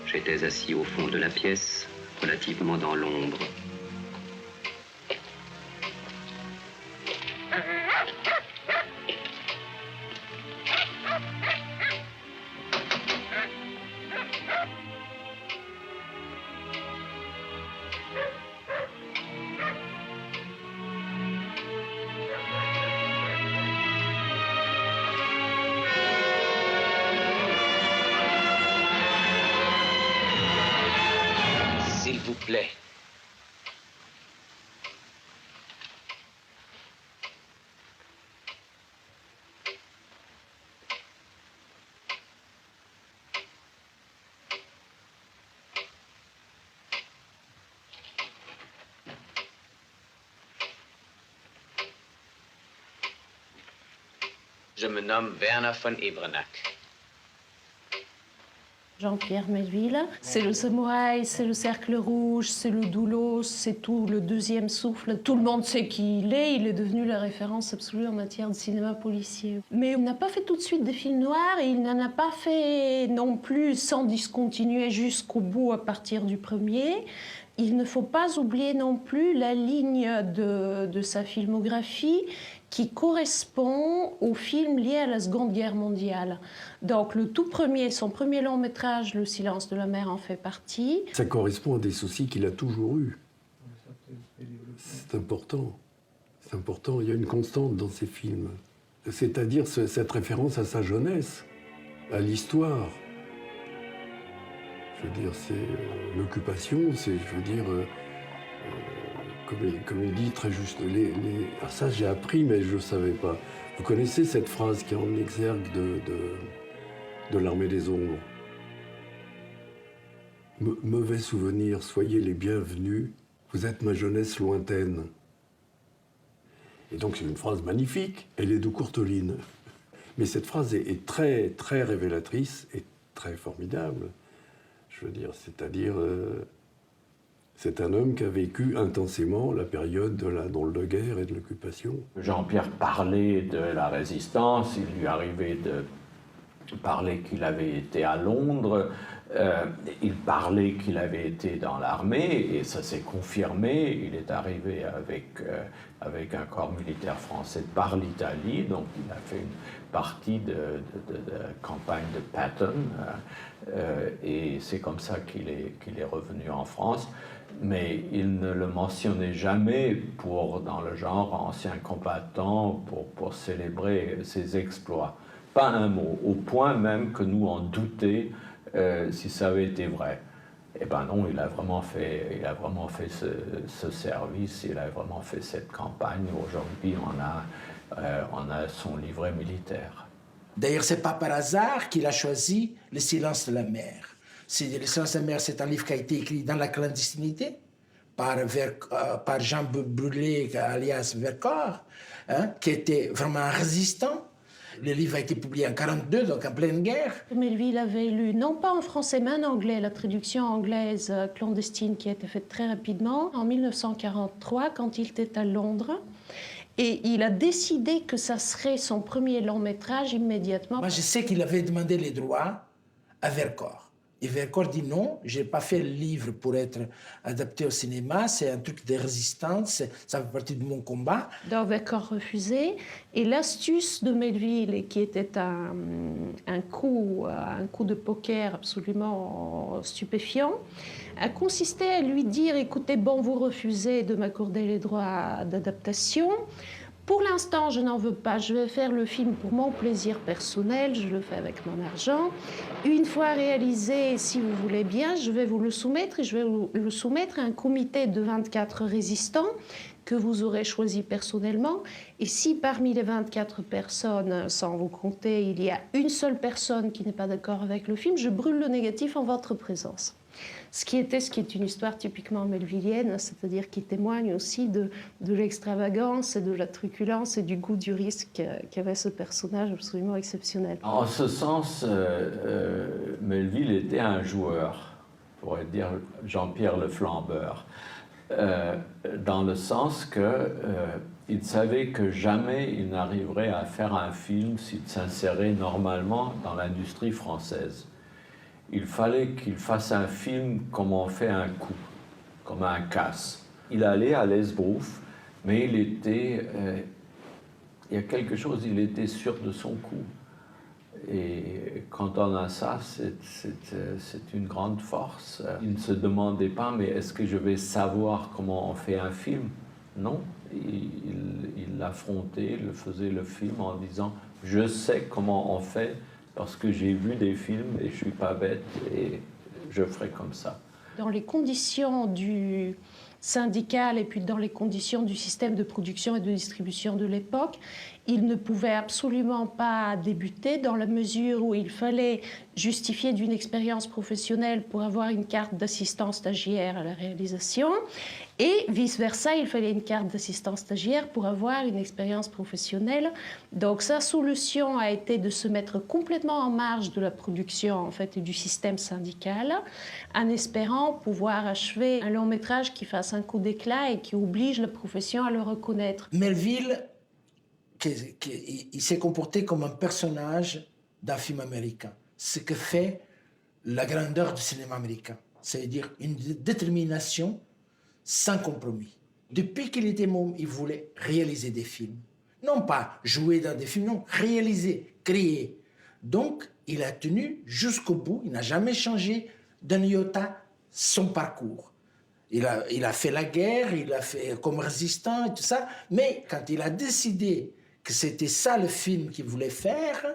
J'étais assis au fond de la pièce, relativement dans l'ombre. S'il vous plaît. Je me nomme Werner von Ebrenac. Jean-Pierre Melville, c'est le samouraï, c'est le cercle rouge, c'est le doulos, c'est tout le deuxième souffle. Tout le monde sait qui il est devenu la référence absolue en matière de cinéma policier. Mais il n'a pas fait tout de suite des films noirs et il n'en a pas fait non plus sans discontinuer jusqu'au bout à partir du premier. Il ne faut pas oublier non plus la ligne de sa filmographie qui correspond aux films liés à la Seconde Guerre mondiale. Donc le tout premier, son premier long métrage, Le silence de la mer, en fait partie. Ça correspond à des soucis qu'il a toujours eus. C'est important. C'est important. Il y a une constante dans ces films. C'est-à-dire cette référence à sa jeunesse, à l'histoire. Je veux dire, c'est l'occupation, c'est, je veux dire, comme il dit très juste, alors ça j'ai appris mais je ne savais pas. Vous connaissez cette phrase qui est en exergue de l'armée des ombres. Mauvais souvenirs, soyez les bienvenus, vous êtes ma jeunesse lointaine. Et donc c'est une phrase magnifique, elle est de Courteline. Mais cette phrase est très, très révélatrice et très formidable. Je veux dire, c'est-à-dire, c'est un homme qui a vécu intensément la période de la drôle-de-guerre et de l'occupation. Jean-Pierre parlait de la résistance, il lui arrivait de parler qu'il avait été à Londres, il parlait qu'il avait été dans l'armée, et ça s'est confirmé. Il est arrivé avec un corps militaire français par l'Italie, donc il a fait une partie de campagne de Patton, et c'est comme ça qu'il est revenu en France. Mais il ne le mentionnait jamais dans le genre ancien combattant, pour célébrer ses exploits. Pas un mot, au point même que nous en doutait si ça avait été vrai. Eh ben non, il a vraiment fait ce service, il a vraiment fait cette campagne. Aujourd'hui, on a son livret militaire. D'ailleurs, c'est pas par hasard qu'il a choisi Le silence de la mer. Le silence de la mer, c'est un livre qui a été écrit dans la clandestinité par Jean Brûlé, alias Vercors, hein, qui était vraiment un résistant. Le livre a été publié en 1942, donc en pleine guerre. Melville avait lu, non pas en français, mais en anglais, la traduction anglaise clandestine qui a été faite très rapidement, en 1943, quand il était à Londres. Et il a décidé que ça serait son premier long métrage immédiatement. Moi, je sais qu'il avait demandé les droits à Vercors. Et Vercors dit non, je n'ai pas fait le livre pour être adapté au cinéma, c'est un truc de résistance, ça fait partie de mon combat. Donc Vercors refusé. Et l'astuce de Melville, qui était un coup de poker absolument stupéfiant, a consisté à lui dire, écoutez, bon, vous refusez de m'accorder les droits d'adaptation. Pour l'instant, je n'en veux pas. Je vais faire le film pour mon plaisir personnel. Je le fais avec mon argent. Une fois réalisé, si vous voulez bien, je vais vous le soumettre. Et je vais le soumettre à un comité de 24 résistants que vous aurez choisi personnellement. Et si parmi les 24 personnes, sans vous compter, il y a une seule personne qui n'est pas d'accord avec le film, je brûle le négatif en votre présence. Ce qui est une histoire typiquement melvillienne, c'est-à-dire qui témoigne aussi de l'extravagance et de la truculence et du goût du risque qu'avait ce personnage absolument exceptionnel. En ce sens, Melville était un joueur, on pourrait dire Jean-Pierre le flambeur, dans le sens qu'il savait que jamais il n'arriverait à faire un film s'il s'insérait normalement dans l'industrie française. Il fallait qu'il fasse un film comme on fait un coup, comme un casse. Il allait à l'Esbrouf, mais il y a quelque chose, il était sûr de son coup. Et quand on a ça, c'est une grande force. Il ne se demandait pas, mais est-ce que je vais savoir comment on fait un film? Non, il affrontait, il faisait le film en disant « je sais comment on fait parce que j'ai vu des films et je ne suis pas bête et je ferai comme ça ». Dans les conditions du syndical et puis dans les conditions du système de production et de distribution de l'époque, il ne pouvait absolument pas débuter dans la mesure où il fallait justifier d'une expérience professionnelle pour avoir une carte d'assistant stagiaire à la réalisation et vice-versa, il fallait une carte d'assistant stagiaire pour avoir une expérience professionnelle. Donc sa solution a été de se mettre complètement en marge de la production en fait, et du système syndical en espérant pouvoir achever un long métrage qui fasse un coup d'éclat et qui oblige la profession à le reconnaître. Melville, il s'est comporté comme un personnage d'un film américain. Ce que fait la grandeur du cinéma américain. C'est-à-dire une détermination sans compromis. Depuis qu'il était môme, il voulait réaliser des films. Non pas jouer dans des films, non, réaliser, créer. Donc, il a tenu jusqu'au bout, il n'a jamais changé d'un iota son parcours. Il a fait la guerre, il a fait comme résistant et tout ça, mais quand il a décidé que c'était ça le film qu'il voulait faire,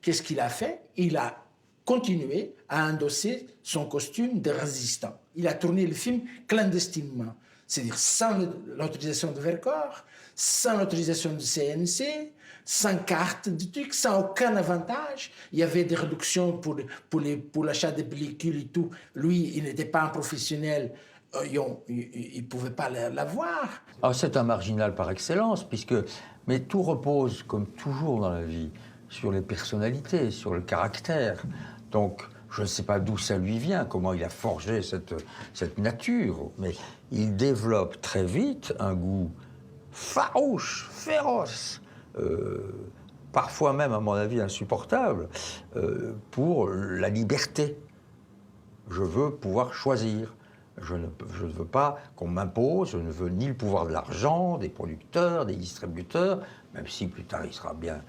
qu'est-ce qu'il a fait? Il a continué à endosser son costume de résistant. Il a tourné le film clandestinement, c'est-à-dire sans l'autorisation de Vercors, sans l'autorisation du CNC, sans carte du truc, sans aucun avantage. Il y avait des réductions pour l'achat des pellicules et tout. Lui, il n'était pas un professionnel. Il ne pouvait pas l'avoir. Alors c'est un marginal par excellence, mais tout repose, comme toujours dans la vie, sur les personnalités, sur le caractère. Donc, je ne sais pas d'où ça lui vient, comment il a forgé cette nature, mais il développe très vite un goût farouche, féroce, parfois même, à mon avis, insupportable, pour la liberté. Je veux pouvoir choisir. Je ne veux pas qu'on m'impose, je ne veux ni le pouvoir de l'argent, des producteurs, des distributeurs, même si plus tard il sera bien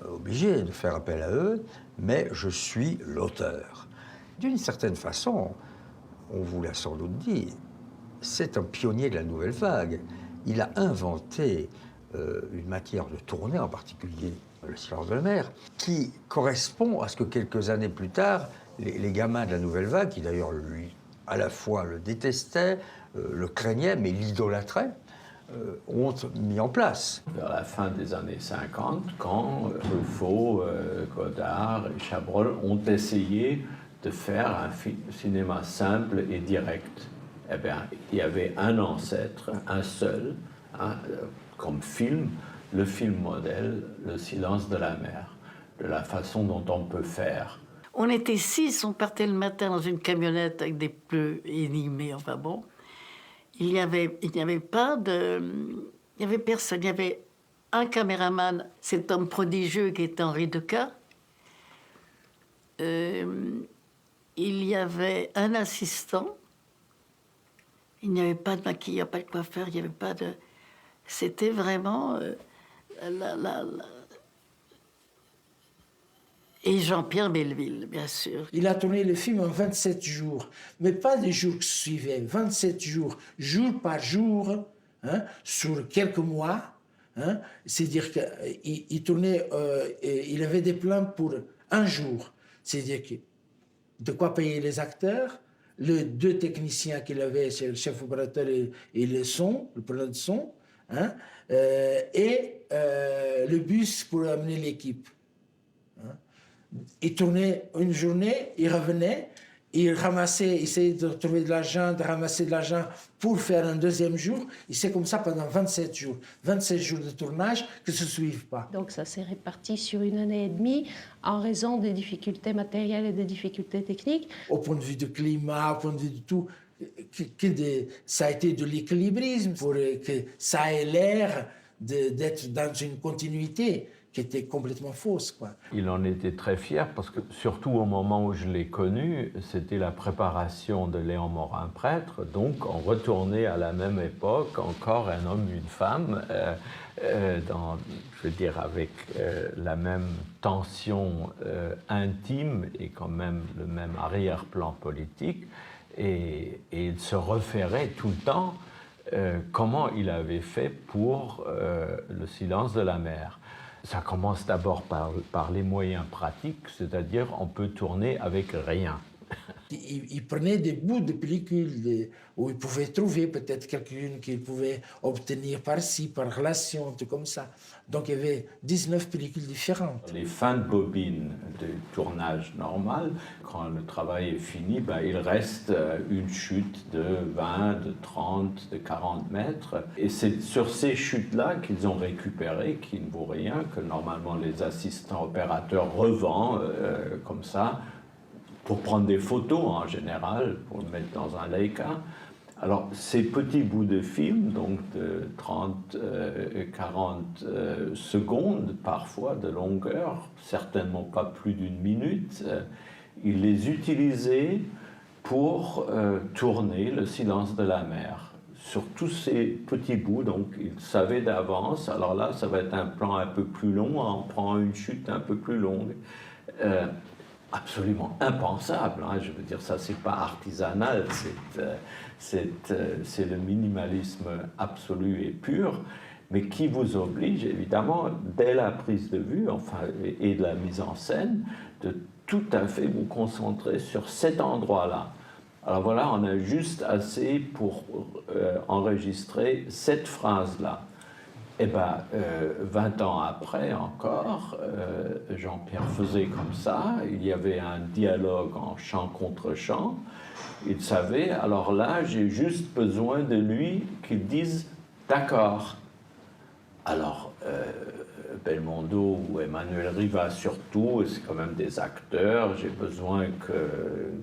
obligé de faire appel à eux, mais je suis l'auteur. D'une certaine façon, on vous l'a sans doute dit, c'est un pionnier de la nouvelle vague. Il a inventé une matière de tournée, en particulier Le silence de la mer, qui correspond à ce que quelques années plus tard, les gamins de la nouvelle vague, qui d'ailleurs lui à la fois le détestaient, le craignaient, mais l'idolâtraient, ont mis en place. Vers la fin des années 50, quand Truffaut, Godard et Chabrol ont essayé de faire un cinéma simple et direct, eh bien, il y avait un ancêtre, un seul, comme film, le film modèle, Le silence de la mer, de la façon dont on peut faire. On était 6, on partait le matin dans une camionnette avec des pneus énigmés, enfin bon. Il n'y avait personne. Il y avait un caméraman, cet homme prodigieux qui était Henri Deca. Il y avait un assistant. Il n'y avait pas de maquilleur, pas de coiffeur, il n'y avait pas de... C'était vraiment... Et Jean-Pierre Melville, bien sûr. Il a tourné le film en 27 jours, mais pas des jours qui suivaient, 27 jours, jour par jour, sur quelques mois. C'est-à-dire qu'il tournait, il avait des plans pour un jour. C'est-à-dire que de quoi payer les acteurs, les 2 techniciens qu'il avait, c'est le chef opérateur et le son, le preneur de son, et le bus pour amener l'équipe. Il tournait une journée, il revenait, il ramassait, il essayait de trouver de l'argent, de ramasser de l'argent pour faire un deuxième jour. Et c'est comme ça pendant 27 jours. 27 jours de tournage qui ne se suivent pas. Donc ça s'est réparti sur 1 année et demie en raison des difficultés matérielles et des difficultés techniques. Au point de vue du climat, au point de vue de tout, ça a été de l'équilibrisme pour que ça ait l'air d'être dans une continuité. qui était complètement fausse, quoi. Il en était très fier parce que, surtout au moment où je l'ai connu, c'était la préparation de Léon Morin prêtre, donc on retournait à la même époque, encore un homme, une femme, je veux dire avec la même tension intime et quand même le même arrière-plan politique, et il se référait tout le temps comment il avait fait pour le silence de la mer. Ça commence d'abord par les moyens pratiques, c'est-à-dire on peut tourner avec rien. Il prenait des bouts de pellicules où il pouvait trouver peut-être quelqu'une qu'il pouvait obtenir par-ci, par relation, tout comme ça. Donc il y avait 19 pellicules différentes. Les fins de bobine de tournage normal, quand le travail est fini, il reste une chute de 20, de 30, de 40 mètres. Et c'est sur ces chutes-là qu'ils ont récupéré, qui ne vaut rien, que normalement les assistants opérateurs revendent comme ça, pour prendre des photos en général, pour le mettre dans un Leica. Alors, ces petits bouts de film, donc de 30, 40 secondes parfois de longueur, certainement pas plus d'une minute, il les utilisait pour tourner Le silence de la mer. Sur tous ces petits bouts, donc il savait d'avance, alors là, ça va être un plan un peu plus long, on prend une chute un peu plus longue. Absolument impensable, hein. Je veux dire, ça c'est pas artisanal, c'est le minimalisme absolu et pur, mais qui vous oblige évidemment, dès la prise de vue et de la mise en scène, de tout à fait vous concentrer sur cet endroit-là. Alors voilà, on a juste assez pour enregistrer cette phrase-là. Et 20 ans après encore, Jean-Pierre faisait comme ça, il y avait un dialogue en chant contre chant, il savait, alors là, j'ai juste besoin de lui qu'il dise « d'accord ». Alors, Belmondo ou Emmanuel Riva surtout, c'est quand même des acteurs, j'ai besoin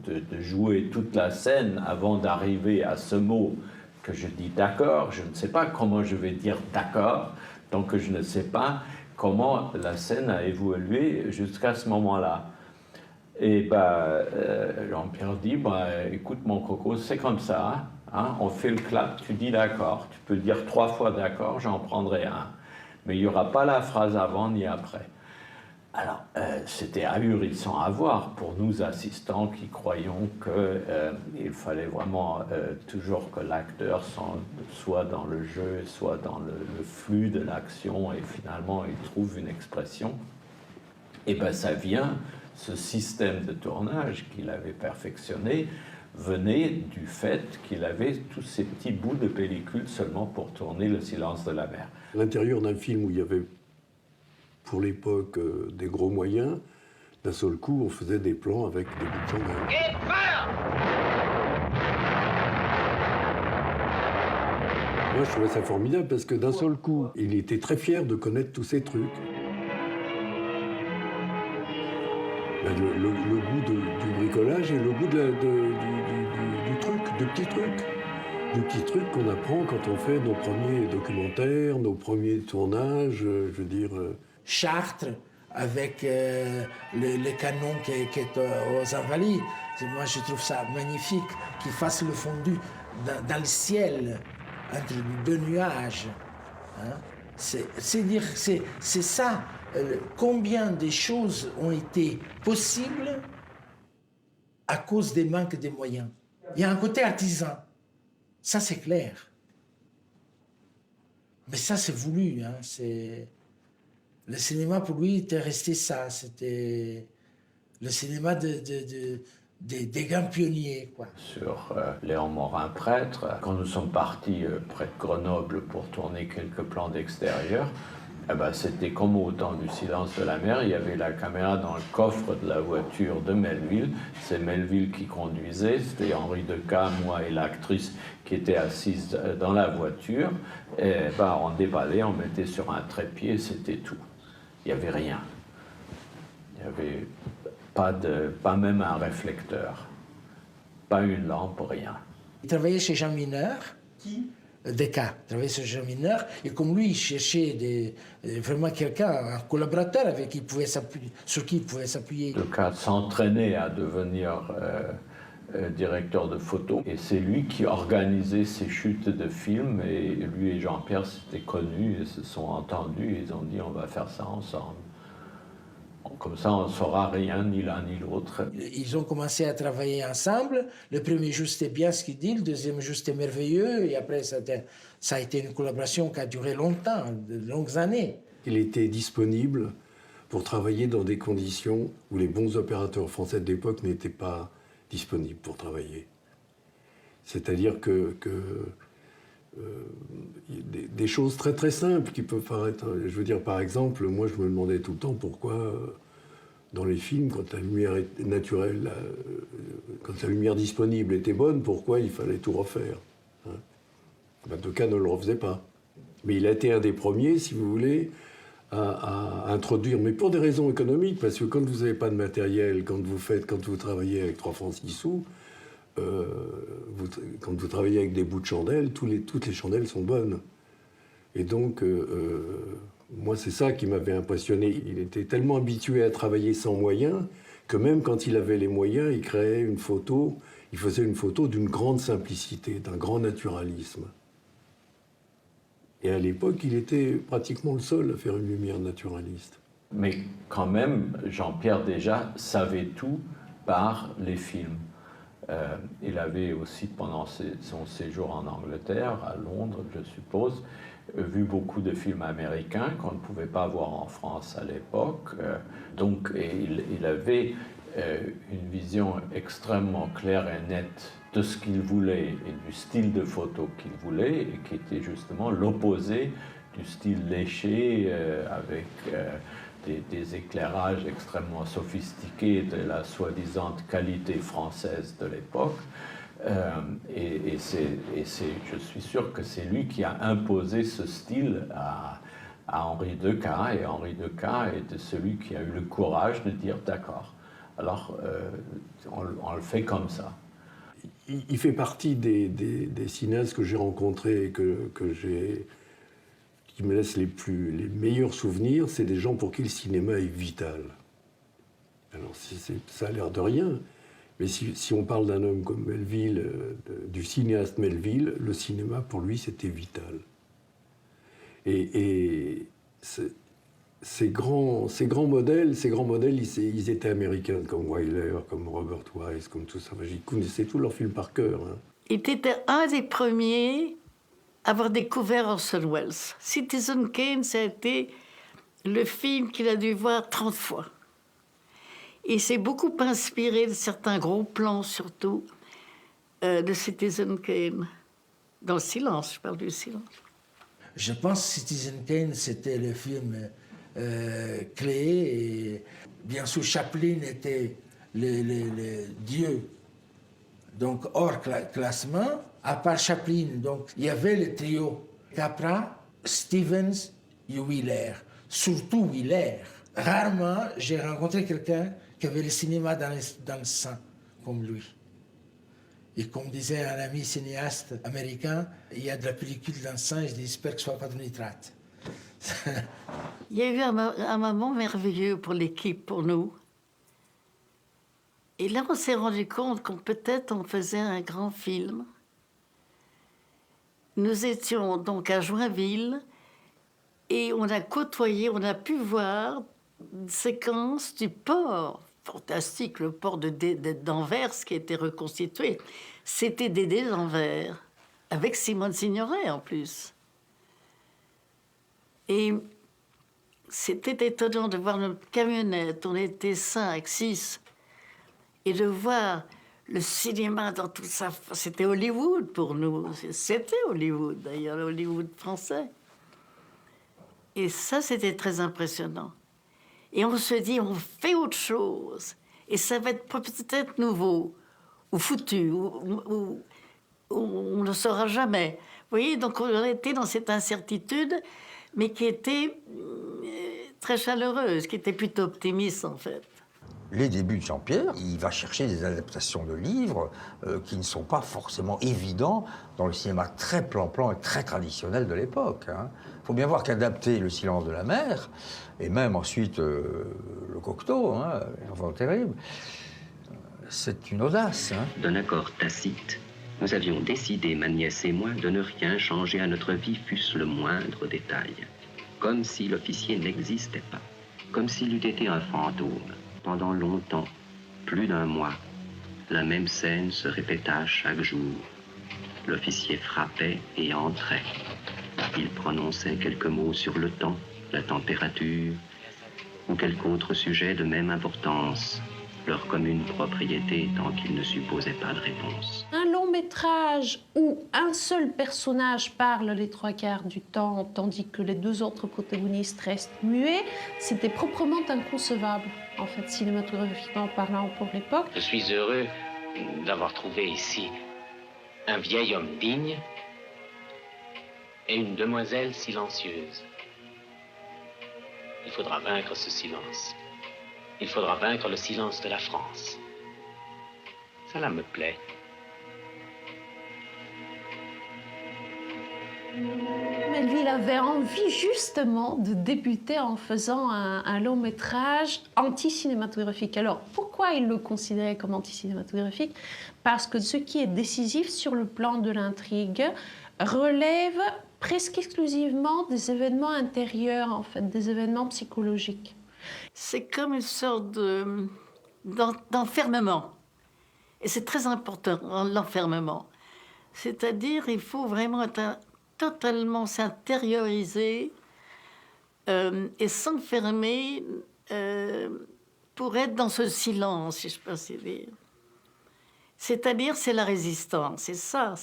de jouer toute la scène avant d'arriver à ce mot que je dis d'accord, je ne sais pas comment je vais dire d'accord, donc je ne sais pas comment la scène a évolué jusqu'à ce moment-là. Et Jean-Pierre dit, écoute mon coco, c'est comme ça, hein, on fait le clap, tu dis d'accord, tu peux dire 3 fois d'accord, j'en prendrai un. Mais il n'y aura pas la phrase avant ni après. Alors, c'était ahurissant à voir pour nous assistants qui croyons qu'il fallait vraiment toujours que l'acteur soit dans le jeu, soit dans le flux de l'action et finalement il trouve une expression. Et ça vient, ce système de tournage qu'il avait perfectionné venait du fait qu'il avait tous ces petits bouts de pellicule seulement pour tourner Le silence de la mer. À l'intérieur d'un film où il y avait pour l'époque des gros moyens, d'un seul coup, on faisait des plans avec des bouts de chandelle. Moi, je trouvais ça formidable parce que d'un seul coup, il était très fier de connaître tous ces trucs. Le goût du bricolage et le goût du truc, du petit truc qu'on apprend quand on fait nos premiers documentaires, nos premiers tournages, je veux dire... Chartres, avec le canon qui est aux Invalides. Moi, je trouve ça magnifique qu'il fasse le fondu dans le ciel, entre 2 nuages. Hein? C'est ça. Combien de choses ont été possibles à cause des manques de moyens. Il y a un côté artisan. Ça, c'est clair. Mais ça, c'est voulu. Hein? Le cinéma, pour lui, était resté ça. C'était le cinéma des grands pionniers, quoi. Sur Léon Morin prêtre, quand nous sommes partis près de Grenoble pour tourner quelques plans d'extérieur, c'était comme au temps du silence de la mer, il y avait la caméra dans le coffre de la voiture de Melville. C'est Melville qui conduisait, c'était Henri Deca, moi et l'actrice qui était assise dans la voiture. Et on déballait, on mettait sur un trépied, c'était tout. Il n'y avait rien. Il n'y avait pas même un réflecteur, pas une lampe, rien. Il travaillait chez Jean Mineur, des cas, travaillait sur Jean mineur, et comme lui, il cherchait vraiment quelqu'un, un collaborateur avec qui il pouvait sur qui il pouvait s'appuyer. Le cas s'entraînait à devenir directeur de photo, et c'est lui qui organisait ses chutes de films, et lui et Jean-Pierre s'étaient connus et se sont entendus, et ils ont dit on va faire ça ensemble. Comme ça, on ne saura rien, ni l'un ni l'autre. Ils ont commencé à travailler ensemble. Le premier jour, c'était bien ce qu'il dit. Le deuxième jour, c'était merveilleux. Et après, ça a été une collaboration qui a duré longtemps, de longues années. Il était disponible pour travailler dans des conditions où les bons opérateurs français de l'époque n'étaient pas disponibles pour travailler. C'est-à-dire des choses très très simples qui peuvent paraître... Je veux dire, par exemple, moi je me demandais tout le temps pourquoi dans les films, quand la lumière est naturelle, quand la lumière disponible était bonne, pourquoi il fallait tout refaire, hein. Bateauca ne le refaisait pas. Mais il a été un des premiers, si vous voulez, à introduire, mais pour des raisons économiques, parce que quand vous n'avez pas de matériel, quand vous travaillez avec 3 francs 6 sous, quand vous travaillez avec des bouts de chandelle, toutes les chandelles sont bonnes. Et donc, moi, c'est ça qui m'avait impressionné. Il était tellement habitué à travailler sans moyens que même quand il avait les moyens, il créait une photo, il faisait une photo d'une grande simplicité, d'un grand naturalisme. Et à l'époque, il était pratiquement le seul à faire une lumière naturaliste. Mais quand même, Jean-Pierre déjà savait tout par les films. Il avait aussi, pendant son séjour en Angleterre, à Londres, je suppose, vu beaucoup de films américains qu'on ne pouvait pas voir en France à l'époque. Donc, il avait une vision extrêmement claire et nette de ce qu'il voulait et du style de photo qu'il voulait, et qui était justement l'opposé du style léché avec des éclairages extrêmement sophistiqués de la soi-disant qualité française de l'époque. Je suis sûr que c'est lui qui a imposé ce style à Henri Deca, et Henri Deca est celui qui a eu le courage de dire d'accord, alors on le fait comme ça. Il fait partie des cinéastes que j'ai rencontrés et qui me laissent les meilleurs souvenirs. C'est des gens pour qui le cinéma est vital. Alors ça a l'air de rien, mais si on parle d'un homme comme Melville, du cinéaste Melville, le cinéma pour lui c'était vital. Et ces grands modèles, ils étaient américains, comme Wyler, comme Robert Wise, comme tout ça. J'y connaissais tous leurs films par cœur, hein. Il était un des premiers à avoir découvert Orson Welles. Citizen Kane, ça a été le film qu'il a dû voir 30 fois. Il s'est beaucoup inspiré de certains gros plans, surtout, de Citizen Kane. Dans le silence, je parle du silence. Je pense que Citizen Kane, c'était le film clé. Et bien sûr, Chaplin était le dieu, donc hors classement. À part Chaplin, donc, il y avait le trio Capra, Stevens et Wheeler. Surtout Wheeler. Rarement, j'ai rencontré quelqu'un qui avait le cinéma dans le sang, comme lui. Et comme disait un ami cinéaste américain, il y a de la pellicule dans le sang, et je dis, j'espère que ce ne soit pas de nitrate. Il y a eu un moment merveilleux pour l'équipe, pour nous. Et là, on s'est rendu compte qu'on peut-être on faisait un grand film. Nous étions donc à Joinville et on a côtoyé, on a pu voir une séquence du port fantastique, le port d'Anvers qui a été reconstitué. C'était Dédé d'Anvers, avec Simone Signoret en plus. Et c'était étonnant de voir notre camionnette, on était 5, 6, et de voir le cinéma dans tout ça. C'était Hollywood pour nous. C'était Hollywood, d'ailleurs, Hollywood français. Et ça, c'était très impressionnant. Et on se dit, on fait autre chose. Et ça va être peut-être nouveau, ou foutu, ou on ne saura jamais. Vous voyez, donc on était dans cette incertitude, mais qui était très chaleureuse, qui était plutôt optimiste, en fait. les débuts de Jean-Pierre. Il va chercher des adaptations de livres qui ne sont pas forcément évidents dans le cinéma très plan-plan et très traditionnel de l'époque. Il faut bien voir qu'adapter Le silence de la mer, et même ensuite Le Cocteau, L'enfant terrible, c'est une audace. D'un accord tacite, nous avions décidé, ma nièce et moi, de ne rien changer à notre vie, fût-ce le moindre détail. Comme si l'officier n'existait pas. Comme s'il eût été un fantôme. Pendant longtemps, plus d'un mois, la même scène se répéta chaque jour. L'officier frappait et entrait. Il prononçait quelques mots sur le temps, la température, ou quelque autre sujet de même importance, leur commune propriété tant qu'il ne supposait pas de réponse. Un long métrage où un seul personnage parle les 3/4 du temps, tandis que les 2 autres protagonistes restent muets, c'était proprement inconcevable, en fait, cinématographiquement parlant pour l'époque. Je suis heureux d'avoir trouvé ici un vieil homme digne et une demoiselle silencieuse. Il faudra vaincre ce silence. Il faudra vaincre le silence de la France. Cela me plaît. Melville avait envie justement de débuter en faisant un long métrage anti-cinématographique. Alors pourquoi il le considérait comme anti-cinématographique? Parce que ce qui est décisif sur le plan de l'intrigue relève presque exclusivement des événements intérieurs, en fait, des événements psychologiques. C'est comme une sorte d'enfermement. Et c'est très important, l'enfermement. C'est-à-dire, il faut vraiment totalement s'intérioriser et s'enfermer pour être dans ce silence, si je peux ainsi dire. C'est-à-dire, c'est la résistance. C'est ça.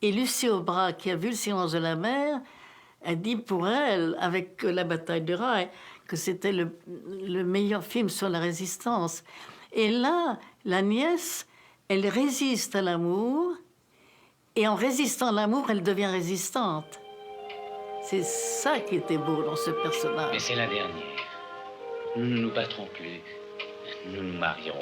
Et Lucie Aubrac, qui a vu Le silence de la mer, a dit pour elle, avec La bataille du rail, que c'était le meilleur film sur la résistance. Et là, la nièce, elle résiste à l'amour, et en résistant à l'amour, elle devient résistante. C'est ça qui était beau dans ce personnage. Mais c'est la dernière. Nous ne nous battrons plus. Nous nous marierons.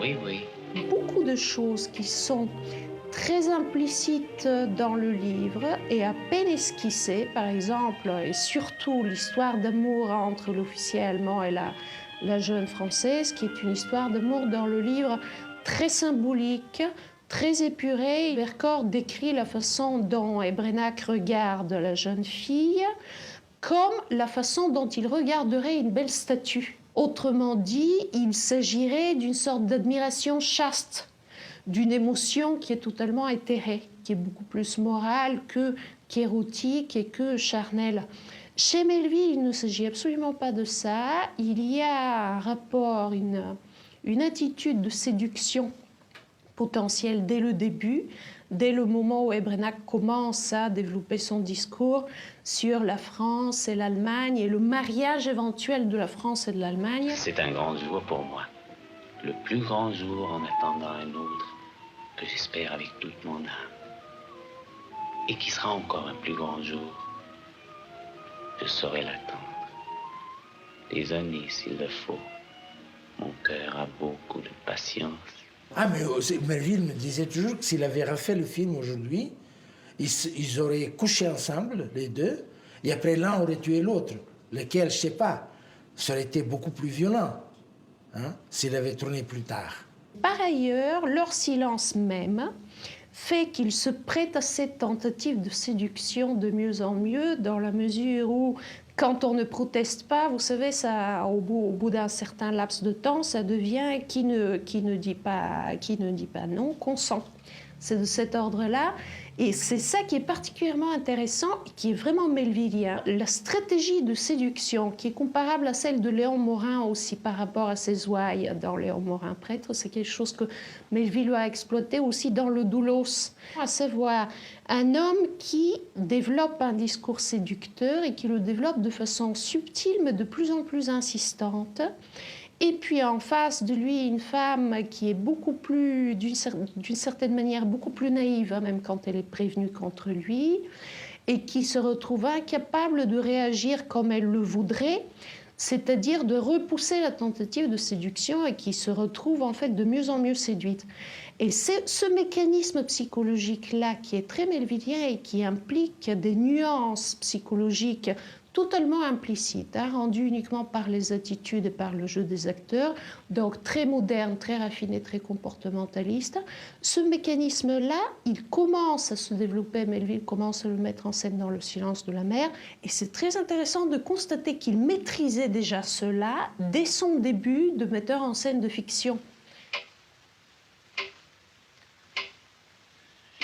Oui, oui. Beaucoup de choses qui sont très implicites dans le livre et à peine esquissées, par exemple, et surtout l'histoire d'amour entre l'officier allemand et la jeune Française, qui est une histoire d'amour dans le livre très symbolique, très épurée. Vercors décrit la façon dont Ebrenac regarde la jeune fille comme la façon dont il regarderait une belle statue. Autrement dit, il s'agirait d'une sorte d'admiration chaste, d'une émotion qui est totalement éthérée, qui est beaucoup plus morale qu'érotique et que charnelle. Chez Melville, il ne s'agit absolument pas de ça. Il y a un rapport, une attitude de séduction potentielle dès le début, dès le moment où Ebrenac commence à développer son discours sur la France et l'Allemagne et le mariage éventuel de la France et de l'Allemagne. C'est un grand jour pour moi. Le plus grand jour en attendant un autre que j'espère avec toute mon âme. Et qui sera encore un plus grand jour. Je saurai l'attendre. Des années s'il le faut. Mon cœur a beaucoup de patience. Ah, mais Melville me disait toujours que s'il avait refait le film aujourd'hui, ils auraient couché ensemble, les deux, et après l'un aurait tué l'autre. Lequel, je ne sais pas. Ça aurait été beaucoup plus violent, s'il avait tourné plus tard. Par ailleurs, leur silence même fait qu'ils se prêtent à cette tentative de séduction de mieux en mieux, dans la mesure où, quand on ne proteste pas, vous savez, ça, au bout d'un certain laps de temps, ça devient qui ne dit pas non, consent. C'est de cet ordre-là. Et c'est ça qui est particulièrement intéressant et qui est vraiment melvillien. La stratégie de séduction, qui est comparable à celle de Léon Morin aussi par rapport à ses ouailles dans Léon Morin prêtre, c'est quelque chose que Melville a exploité aussi dans Le Doulos. À savoir, un homme qui développe un discours séducteur et qui le développe de façon subtile mais de plus en plus insistante. Et puis en face de lui, une femme qui est beaucoup plus, d'une certaine manière, beaucoup plus naïve, même quand elle est prévenue contre lui, et qui se retrouve incapable de réagir comme elle le voudrait, c'est-à-dire de repousser la tentative de séduction et qui se retrouve en fait de mieux en mieux séduite. Et c'est ce mécanisme psychologique-là qui est très melvillien et qui implique des nuances psychologiques totalement implicites, rendues uniquement par les attitudes et par le jeu des acteurs, donc très moderne, très raffiné, très comportementaliste. Ce mécanisme-là, il commence à se développer, Melville commence à le mettre en scène dans Le silence de la mer, et c'est très intéressant de constater qu'il maîtrisait déjà cela dès son début de metteur en scène de fiction.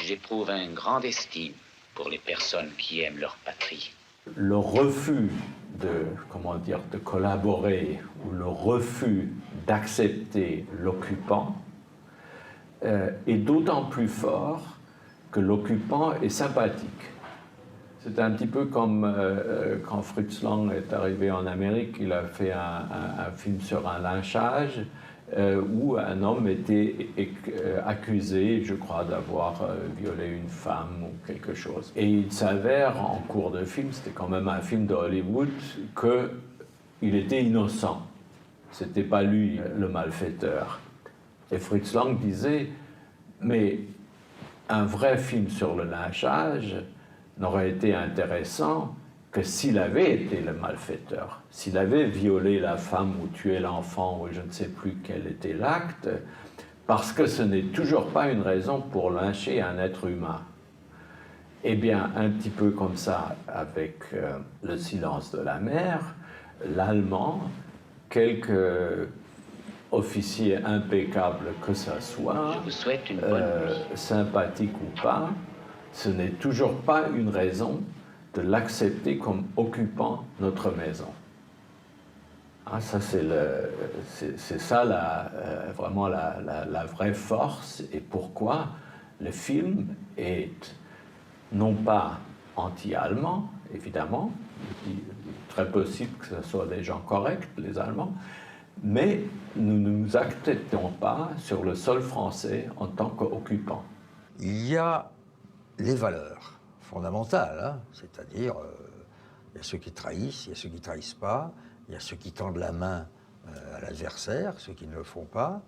J'éprouve un grand estime pour les personnes qui aiment leur patrie. Le refus de collaborer ou le refus d'accepter l'occupant est d'autant plus fort que l'occupant est sympathique. C'est un petit peu comme quand Fritz Lang est arrivé en Amérique, il a fait un film sur un lynchage où un homme était accusé, je crois, d'avoir violé une femme ou quelque chose. Et il s'avère, en cours de film, c'était quand même un film de Hollywood, qu'il était innocent. C'était pas lui le malfaiteur. Et Fritz Lang disait, mais un vrai film sur le lynchage n'aurait été intéressant que s'il avait été le malfaiteur, s'il avait violé la femme ou tué l'enfant ou je ne sais plus quel était l'acte, parce que ce n'est toujours pas une raison pour lyncher un être humain. Eh bien, un petit peu comme ça avec Le silence de la mer, l'Allemand, quelque officier impeccable que ça soit, Je vous souhaite une bonne nuit. sympathique ou pas, ce n'est toujours pas une raison de l'accepter comme occupant notre maison. Ah, ça, c'est ça vraiment la vraie force et pourquoi le film est non pas anti-allemand, évidemment, il est très possible que ce soit des gens corrects, les Allemands, mais nous ne nous acceptons pas sur le sol français en tant qu'occupants. Il y a les valeurs fondamentales, c'est-à-dire il y a ceux qui trahissent, il y a ceux qui ne trahissent pas, il y a ceux qui tendent la main à l'adversaire, ceux qui ne le font pas.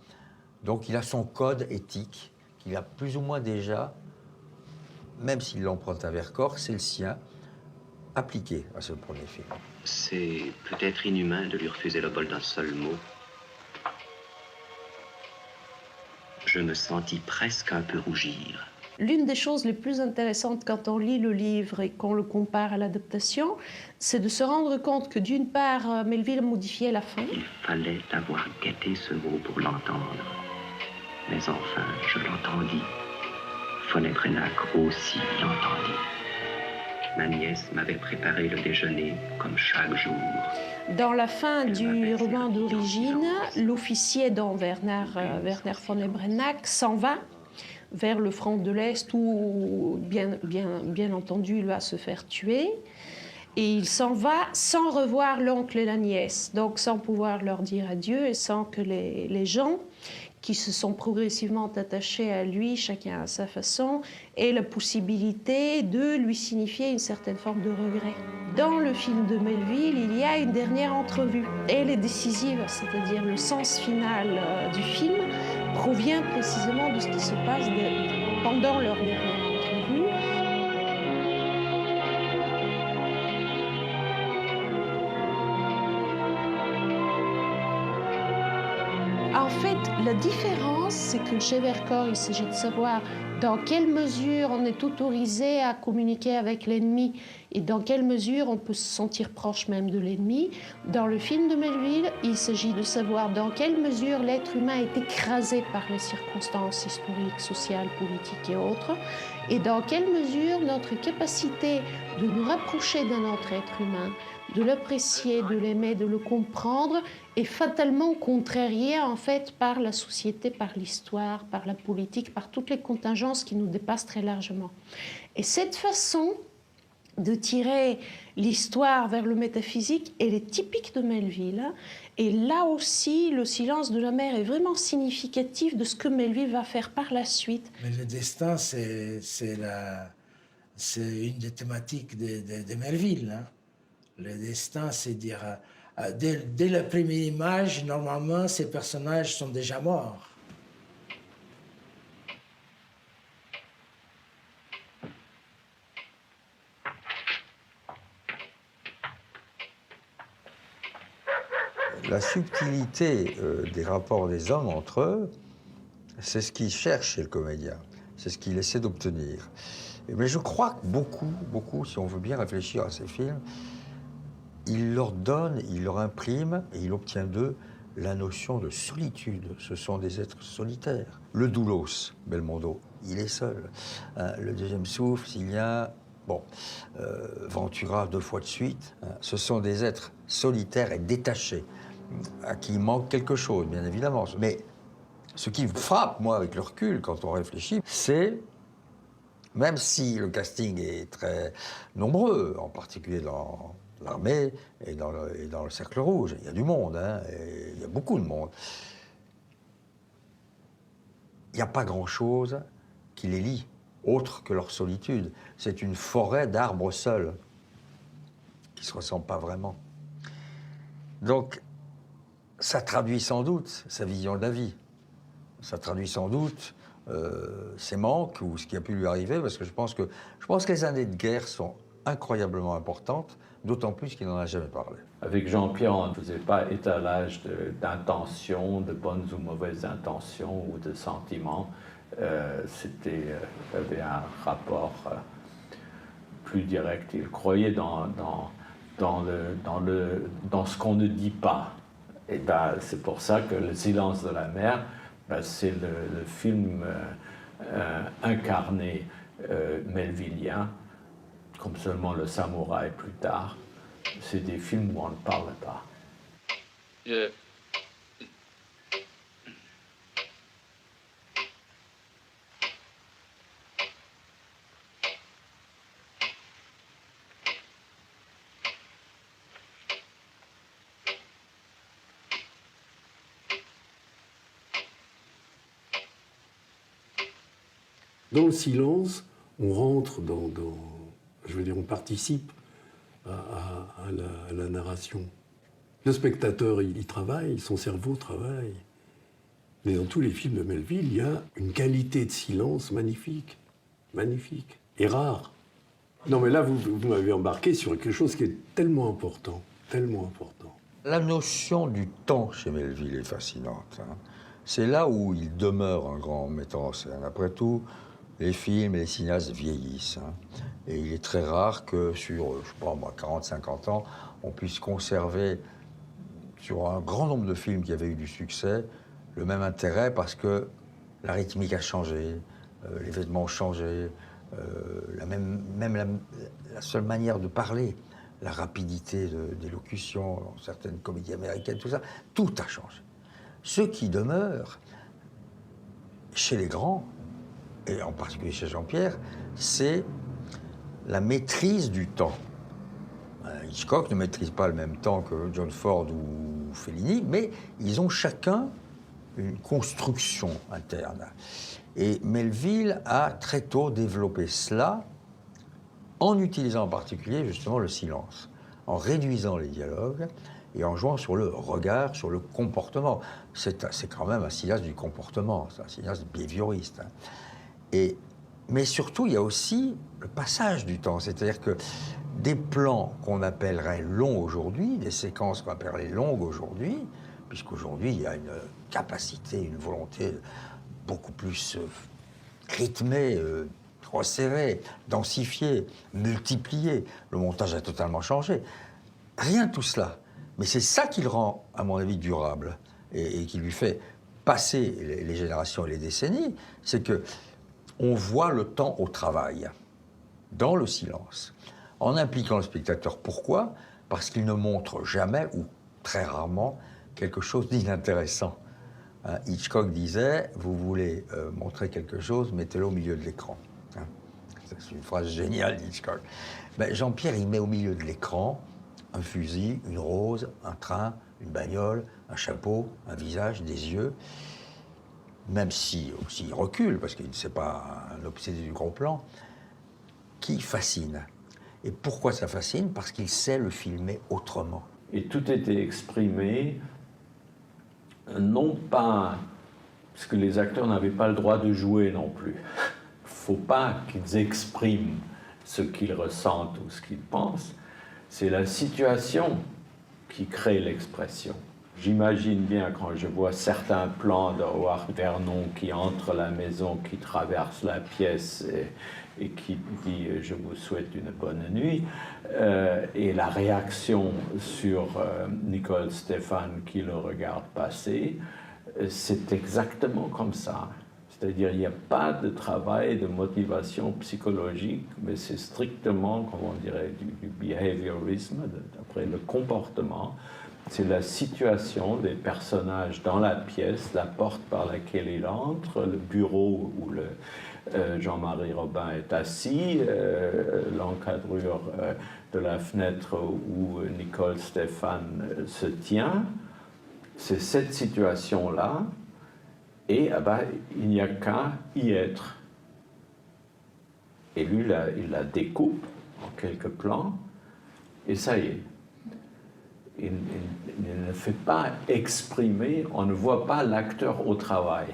Donc il a son code éthique qu'il a plus ou moins déjà, même s'il l'emprunte à Vercors, c'est le sien, appliqué à ce premier film. C'est peut-être inhumain de lui refuser le bol d'un seul mot. Je me sentis presque un peu rougir. L'une des choses les plus intéressantes quand on lit le livre et qu'on le compare à l'adaptation, c'est de se rendre compte que d'une part, Melville modifiait la fin. Il fallait avoir guetté ce mot pour l'entendre. Mais enfin, je l'entendis. Fonebrenac aussi l'entendit. Ma nièce m'avait préparé le déjeuner comme chaque jour. Dans la fin du roman d'origine, l'officier dont Werner Fonebrenac s'en va vers le front de l'Est où, bien entendu, il va se faire tuer. Et il s'en va sans revoir l'oncle et la nièce, donc sans pouvoir leur dire adieu et sans que les gens qui se sont progressivement attachés à lui, chacun à sa façon, aient la possibilité de lui signifier une certaine forme de regret. Dans le film de Melville, il y a une dernière entrevue. Elle est décisive, c'est-à-dire le sens final du film provient précisément de ce qui se passe pendant leur dernière entrevue. En fait, la différence, c'est que chez Vercors, il s'agit de savoir dans quelle mesure on est autorisé à communiquer avec l'ennemi et dans quelle mesure on peut se sentir proche même de l'ennemi. Dans le film de Melville, il s'agit de savoir dans quelle mesure l'être humain est écrasé par les circonstances historiques, sociales, politiques et autres, et dans quelle mesure notre capacité de nous rapprocher d'un autre être humain, de l'apprécier, de l'aimer, de le comprendre, est fatalement contrariée en fait par la société, par l'histoire, par la politique, par toutes les contingences qui nous dépassent très largement. Et cette façon de tirer l'histoire vers le métaphysique, elle est typique de Melville. Et là aussi, Le silence de la mer est vraiment significatif de ce que Melville va faire par la suite. Mais le destin, c'est C'est une des thématiques de Melville. Hein. Le destin, c'est dire, dès la première image, normalement, ces personnages sont déjà morts. La subtilité des rapports des hommes entre eux, c'est ce qu'il cherche chez le comédien, c'est ce qu'il essaie d'obtenir. Mais je crois que beaucoup, si on veut bien réfléchir à ces films, il leur donne, il leur imprime et il obtient d'eux la notion de solitude. Ce sont des êtres solitaires. Le doulos, Belmondo, il est seul. Le deuxième souffle, Cillian, bon, Ventura 2 fois de suite, ce sont des êtres solitaires et détachés, à qui il manque quelque chose, bien évidemment. Mais ce qui me frappe, moi, avec le recul, quand on réfléchit, c'est, même si le casting est très nombreux, en particulier dans l'armée et dans le Cercle Rouge, il y a du monde, hein, et il y a beaucoup de monde, il n'y a pas grand-chose qui les lie, autre que leur solitude. C'est une forêt d'arbres seuls, qui ne se ressemblent pas vraiment. Donc, ça traduit sans doute sa vision de la vie. Ça traduit sans doute ses manques ou ce qui a pu lui arriver, parce que je pense que les années de guerre sont incroyablement importantes, d'autant plus qu'il n'en a jamais parlé. Avec Jean-Pierre, on ne faisait pas étalage d'intentions, de bonnes ou mauvaises intentions ou de sentiments. Il avait un rapport plus direct. Il croyait dans ce qu'on ne dit pas. Et ben, c'est pour ça que Le silence de la mer, ben, c'est le film incarné melvillien, comme seulement Le Samouraï plus tard. C'est des films où on ne parle pas. Dans le silence, on rentre je veux dire, on participe à la narration. Le spectateur, il travaille, son cerveau travaille. Mais dans tous les films de Melville, il y a une qualité de silence magnifique, magnifique, et rare. Non, mais là, vous m'avez embarqué sur quelque chose qui est tellement important, tellement important. La notion du temps chez Melville est fascinante. Hein. C'est là où il demeure un grand metteur en scène. Après tout, les films et les cinéastes vieillissent. Hein. Et il est très rare que sur, je sais pas moi, 40-50 ans, on puisse conserver, sur un grand nombre de films qui avaient eu du succès, le même intérêt parce que la rythmique a changé, les vêtements ont changé, la seule manière de parler, la rapidité d'élocution dans certaines comédies américaines, tout a changé. Ce qui demeure chez les grands, et en particulier chez Jean-Pierre, c'est la maîtrise du temps. Hitchcock ne maîtrise pas le même temps que John Ford ou Fellini, mais ils ont chacun une construction interne. Et Melville a très tôt développé cela en utilisant en particulier justement le silence, en réduisant les dialogues et en jouant sur le regard, sur le comportement. C'est quand même un cinéaste du comportement, c'est un cinéaste behavioriste. Mais surtout, il y a aussi le passage du temps, c'est-à-dire que des plans qu'on appellerait longs aujourd'hui, des séquences qu'on appellerait longues aujourd'hui, puisqu'aujourd'hui, il y a une capacité, une volonté beaucoup plus rythmée, resserrée, densifiée, multipliée. Le montage a totalement changé. Rien de tout cela. Mais c'est ça qui le rend, à mon avis, durable et qui lui fait passer les générations et les décennies, c'est que on voit le temps au travail, dans le silence, en impliquant le spectateur. Pourquoi ? Parce qu'il ne montre jamais, ou très rarement, quelque chose d'inintéressant. Hitchcock disait, vous voulez montrer quelque chose, mettez-le au milieu de l'écran. C'est une phrase géniale d'Hitchcock. Ben, Jean-Pierre, il met au milieu de l'écran un fusil, une rose, un train, une bagnole, un chapeau, un visage, des yeux. Même si aussi il recule, parce qu'il ne sait pas un obsédé du gros plan, qui fascine. Et pourquoi ça fascine? Parce qu'il sait le filmer autrement. Et tout était exprimé, non pas parce que les acteurs n'avaient pas le droit de jouer non plus. Il ne faut pas qu'ils expriment ce qu'ils ressentent ou ce qu'ils pensent. C'est la situation qui crée l'expression. J'imagine bien quand je vois certains plans de Howard Vernon qui entre la maison, qui traverse la pièce et qui dit « je vous souhaite une bonne nuit », et la réaction sur Nicole Stéphane qui le regarde passer, c'est exactement comme ça. C'est-à-dire il n'y a pas de travail de motivation psychologique, mais c'est strictement, comme on dirait, du behaviorisme, d'après le comportement. C'est la situation des personnages dans la pièce, la porte par laquelle il entre, le bureau où Jean-Marie Robin est assis, l'encadrure de la fenêtre où Nicole Stéphane se tient. C'est cette situation-là, et il n'y a qu'à y être. Et lui, il la découpe en quelques plans, et ça y est. Il ne fait pas exprimer, on ne voit pas l'acteur au travail.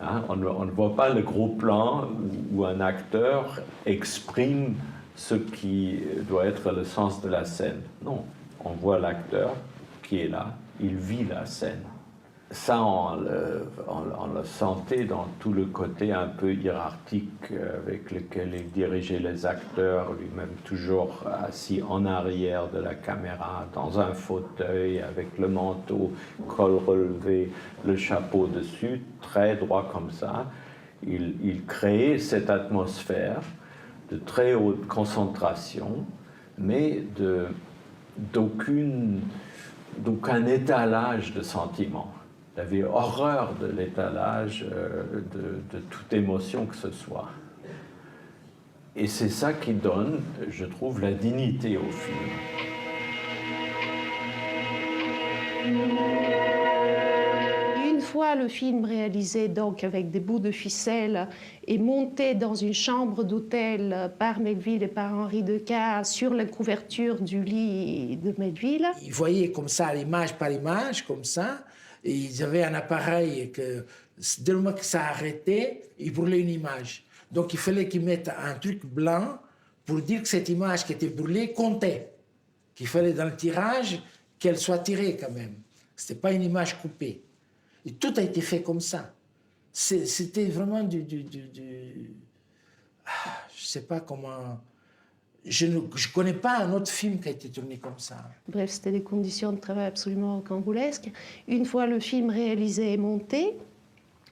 Hein, on ne voit pas le gros plan où un acteur exprime ce qui doit être le sens de la scène. Non, on voit l'acteur qui est là, il vit la scène. Ça, on le sentait dans tout le côté un peu hiérarchique avec lequel il dirigeait les acteurs, lui-même toujours assis en arrière de la caméra, dans un fauteuil, avec le manteau, col relevé, le chapeau dessus, très droit comme ça. Il créait cette atmosphère de très haute concentration, mais d'aucun étalage de sentiments. Il avait horreur de l'étalage de toute émotion que ce soit. Et c'est ça qui donne, je trouve, la dignité au film. Une fois le film réalisé donc avec des bouts de ficelle et monté dans une chambre d'hôtel par Melville et par Henri Decaze sur la couverture du lit de Melville. Ils voyaient comme ça, image par image, comme ça. Et ils avaient un appareil que, dès le moment que ça arrêtait, ils brûlaient une image. Donc il fallait qu'ils mettent un truc blanc pour dire que cette image qui était brûlée comptait. Qu'il fallait dans le tirage qu'elle soit tirée quand même. Ce n'était pas une image coupée. Et tout a été fait comme ça. C'était vraiment je ne sais pas comment... Je ne connais pas un autre film qui a été tourné comme ça. Bref, c'était des conditions de travail absolument rocambolesques. Une fois le film réalisé et monté,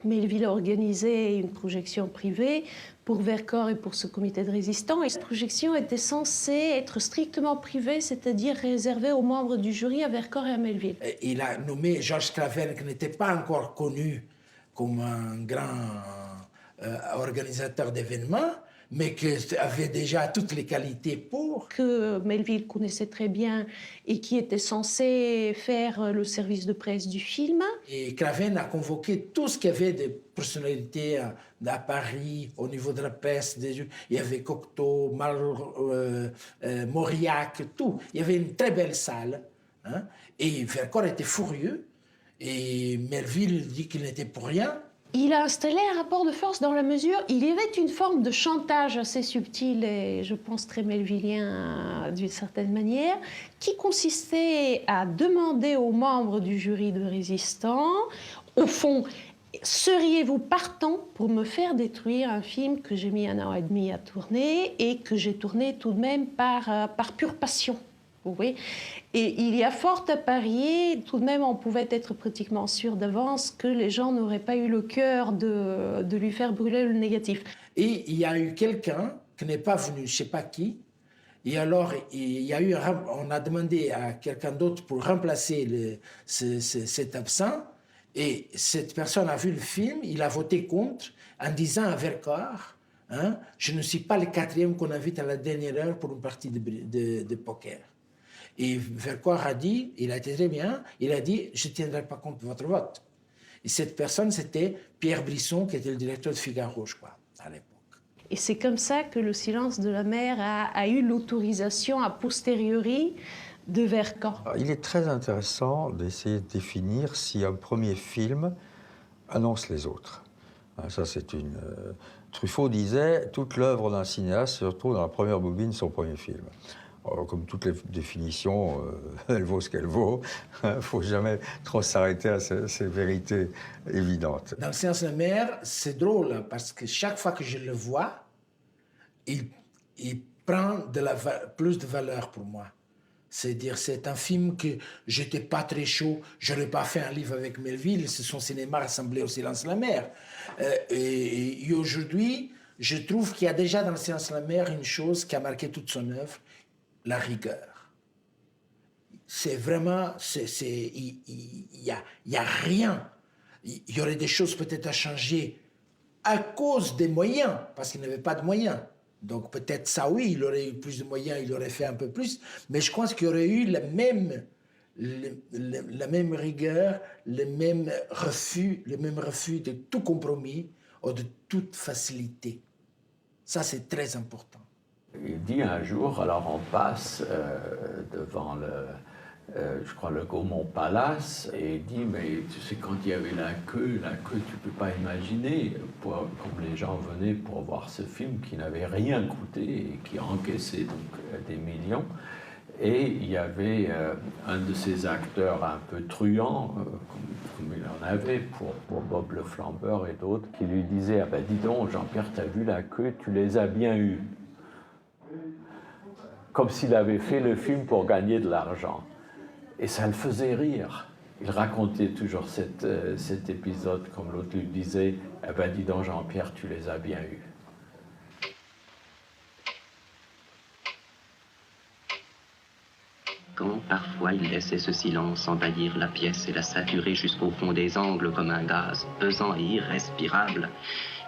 Melville a organisé une projection privée pour Vercors et pour ce comité de résistants. Et cette projection était censée être strictement privée, c'est-à-dire réservée aux membres du jury à Vercors et à Melville. Il a nommé Georges Clavin, qui n'était pas encore connu comme un grand organisateur d'événements, mais qui avait déjà toutes les qualités pour. Que Melville connaissait très bien et qui était censé faire le service de presse du film. Et Clavin a convoqué tout ce qu'il y avait de personnalités à Paris, au niveau de la presse. Il y avait Cocteau, Mauriac, tout. Il y avait une très belle salle. Hein, et Vercors était furieux. Et Melville dit qu'il n'était pour rien. Il a installé un rapport de force dans la mesure, il y avait une forme de chantage assez subtil et je pense très melvillien d'une certaine manière, qui consistait à demander aux membres du jury de résistants, au fond, seriez-vous partant pour me faire détruire un film que j'ai mis 1 an et demi à tourner et que j'ai tourné tout de même par pure passion? Oui. Et il y a fort à parier, tout de même on pouvait être pratiquement sûr d'avance que les gens n'auraient pas eu le cœur de lui faire brûler le négatif. Et il y a eu quelqu'un qui n'est pas venu, je ne sais pas qui, et alors on a demandé à quelqu'un d'autre pour remplacer cet absent, et cette personne a vu le film, il a voté contre en disant à Vercors, hein, je ne suis pas le 4e qu'on invite à la dernière heure pour une partie de poker. Et Vercors a dit, il a été très bien, il a dit, je ne tiendrai pas compte de votre vote. Et cette personne, c'était Pierre Brisson, qui était le directeur de Figaro, je crois, à l'époque. Et c'est comme ça que Le silence de la mer a eu l'autorisation a posteriori de Vercan. Il est très intéressant d'essayer de définir si un premier film annonce les autres. Ça, c'est une... Truffaut disait « Toute l'œuvre d'un cinéaste se retrouve dans la première bobine de son premier film ». Comme toutes les définitions, elle vaut ce qu'elle vaut. Il ne faut jamais trop s'arrêter à ces vérités évidentes. Dans Le silence de la mer, c'est drôle parce que chaque fois que je le vois, il prend plus de valeur pour moi. C'est-à-dire, c'est un film que j'étais pas très chaud, je n'aurais pas fait un livre avec Melville, c'est son cinéma ressemblait au Silence de la mer. Et aujourd'hui, je trouve qu'il y a déjà dans Le silence de la mer une chose qui a marqué toute son œuvre, la rigueur. C'est vraiment, il y a rien. Il y aurait des choses peut-être à changer à cause des moyens, parce qu'il n'avait pas de moyens. Donc peut-être ça, oui, il aurait eu plus de moyens, il aurait fait un peu plus, mais je pense qu'il y aurait eu la même rigueur, le même refus de tout compromis ou de toute facilité. Ça, c'est très important. Il dit un jour, alors on passe devant je crois le Gaumont Palace, et il dit, mais tu sais, quand il y avait la queue, tu peux pas imaginer, comme les gens venaient pour voir ce film qui n'avait rien coûté et qui encaissait donc des millions. Et il y avait un de ces acteurs un peu truands, comme il en avait pour Bob le Flambeur et d'autres, qui lui disait, ah ben dis donc, Jean-Pierre, t'as vu la queue, tu les as bien eus. Comme s'il avait fait le film pour gagner de l'argent. Et ça le faisait rire. Il racontait toujours cet épisode, comme l'autre lui disait, eh ben dis donc Jean-Pierre, tu les as bien eus. Quand parfois il laissait ce silence envahir la pièce et la saturer jusqu'au fond des angles comme un gaz pesant et irrespirable,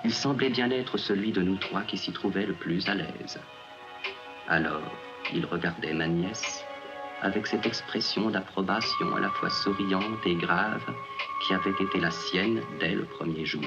il semblait bien être celui de nous trois qui s'y trouvait le plus à l'aise. Alors, il regardait ma nièce avec cette expression d'approbation à la fois souriante et grave qui avait été la sienne dès le premier jour.